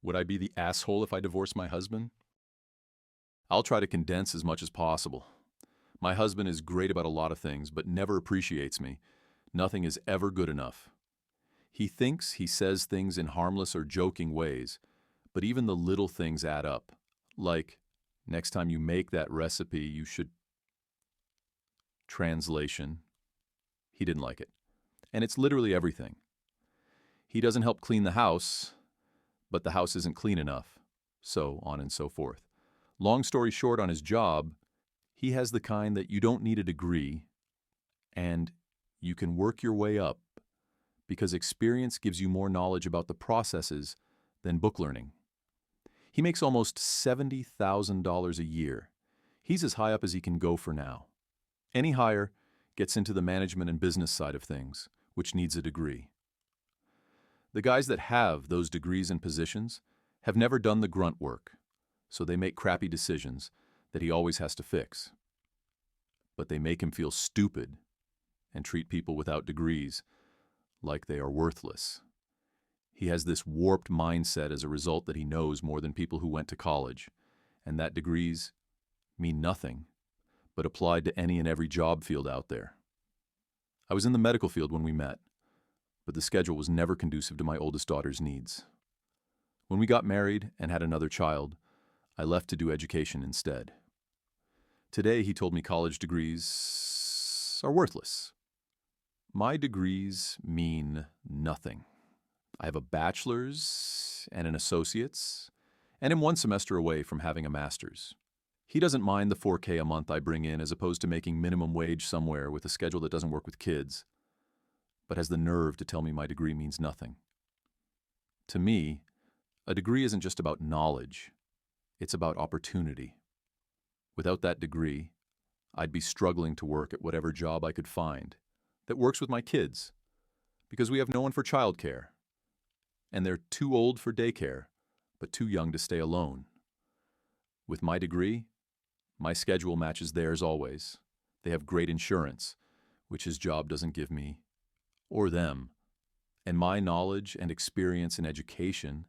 Would I be the asshole if I divorced my husband? I'll try to condense as much as possible. My husband is great about a lot of things, but never appreciates me. Nothing is ever good enough. He thinks he says things in harmless or joking ways, but even the little things add up. Like, next time you make that recipe, you should... Translation. He didn't like it. And it's literally everything. He doesn't help clean the house, but the house isn't clean enough. So on and so forth. Long story short, on his job, he has the kind that you don't need a degree, and you can work your way up because experience gives you more knowledge about the processes than book learning. He makes almost $70,000 a year. He's as high up as he can go for now. Any higher gets into the management and business side of things, which needs a degree. The guys that have those degrees and positions have never done the grunt work, so they make crappy decisions that he always has to fix. But they make him feel stupid and treat people without degrees like they are worthless. He has this warped mindset as a result that he knows more than people who went to college, and that degrees mean nothing, but applied to any and every job field out there. I was in the medical field when we met, but the schedule was never conducive to my oldest daughter's needs. When we got married and had another child, I left to do education instead. Today, he told me college degrees are worthless. My degrees mean nothing. I have a bachelor's and an associate's, and am one semester away from having a master's. He doesn't mind the $4K a month I bring in as opposed to making minimum wage somewhere with a schedule that doesn't work with kids, but has the nerve to tell me my degree means nothing. To me, a degree isn't just about knowledge, it's about opportunity. Without that degree, I'd be struggling to work at whatever job I could find that works with my kids, because we have no one for childcare, and they're too old for daycare, but too young to stay alone. With my degree, my schedule matches theirs always. They have great insurance, which his job doesn't give me, or them, and my knowledge and experience in education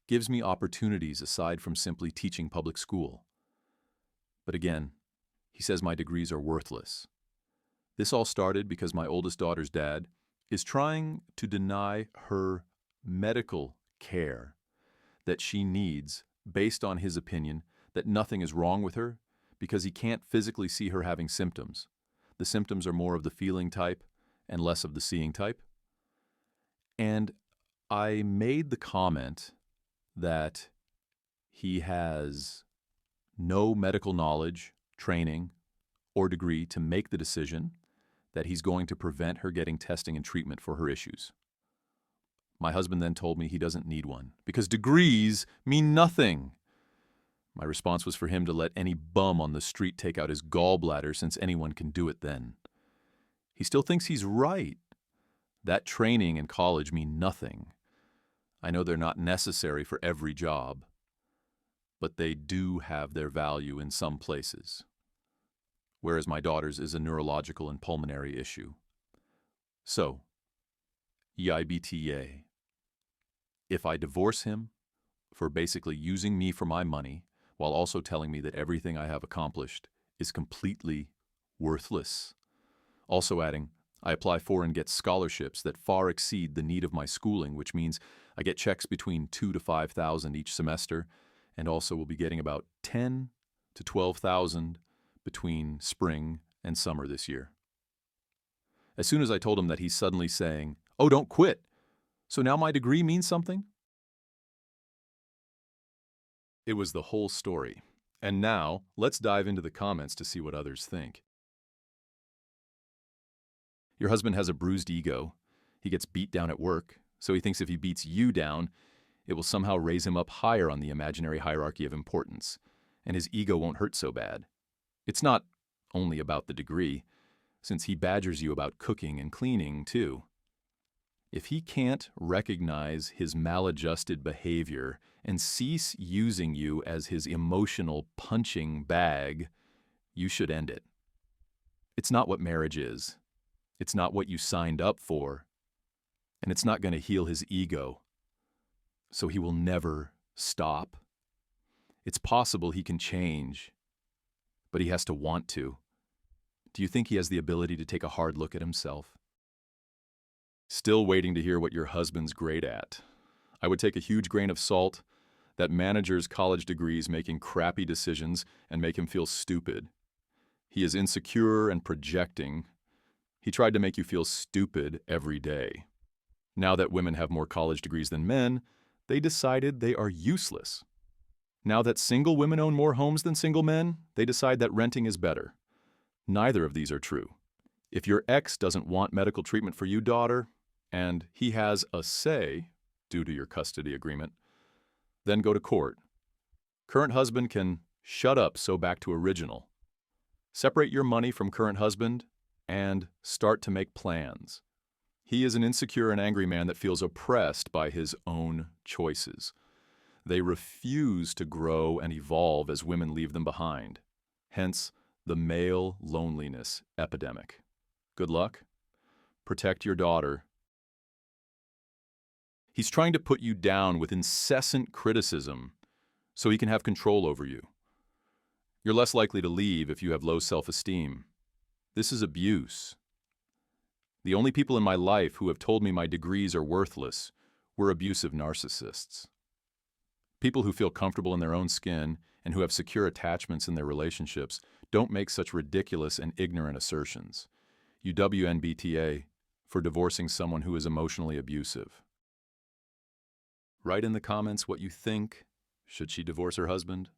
gives me opportunities aside from simply teaching public school. But again, he says my degrees are worthless. This all started because my oldest daughter's dad is trying to deny her medical care that she needs based on his opinion that nothing is wrong with her because he can't physically see her having symptoms. The symptoms are more of the feeling type and less of the seeing type. And I made the comment that he has no medical knowledge, training, or degree to make the decision that he's going to prevent her getting testing and treatment for her issues. My husband then told me he doesn't need one because degrees mean nothing. My response was for him to let any bum on the street take out his gallbladder since anyone can do it then. He still thinks he's right. That training and college mean nothing. I know they're not necessary for every job, but they do have their value in some places. Whereas my daughter's is a neurological and pulmonary issue. So, AITA. If I divorce him for basically using me for my money while also telling me that everything I have accomplished is completely worthless, also adding, I apply for and get scholarships that far exceed the need of my schooling, which means I get checks between $2,000 to $5,000 each semester, and also will be getting about $10,000 to $12,000 between spring and summer this year. As soon as I told him that, he's suddenly saying, "Oh, don't quit. So now my degree means something?" It was the whole story. And now, let's dive into the comments to see what others think. Your husband has a bruised ego. He gets beat down at work, so he thinks if he beats you down, it will somehow raise him up higher on the imaginary hierarchy of importance, and his ego won't hurt so bad. It's not only about the degree, since he badgers you about cooking and cleaning, too. If he can't recognize his maladjusted behavior and cease using you as his emotional punching bag, you should end it. It's not what marriage is. It's not what you signed up for. And it's not going to heal his ego. so he will never stop. It's possible he can change, but he has to want to. Do you think he has the ability to take a hard look at himself? Still waiting to hear what your husband's great at. I would take a huge grain of salt that manager's college degrees making crappy decisions and make him feel stupid. He is insecure and projecting. He tried to make you feel stupid every day. Now that women have more college degrees than men, they decided they are useless. Now that single women own more homes than single men, they decide that renting is better. Neither of these are true. If your ex doesn't want medical treatment for you, daughter, and he has a say due to your custody agreement, then go to court. Current husband can shut up, so back to original. Separate your money from current husband and start to make plans. He is an insecure and angry man that feels oppressed by his own choices. They refuse to grow and evolve as women leave them behind. Hence, the male loneliness epidemic. Good luck. Protect your daughter. He's trying to put you down with incessant criticism so he can have control over you. You're less likely to leave if you have low self-esteem. This is abuse. The only people in my life who have told me my degrees are worthless were abusive narcissists. People who feel comfortable in their own skin and who have secure attachments in their relationships don't make such ridiculous and ignorant assertions. You WNBTA for divorcing someone who is emotionally abusive. Write in the comments what you think. Should she divorce her husband?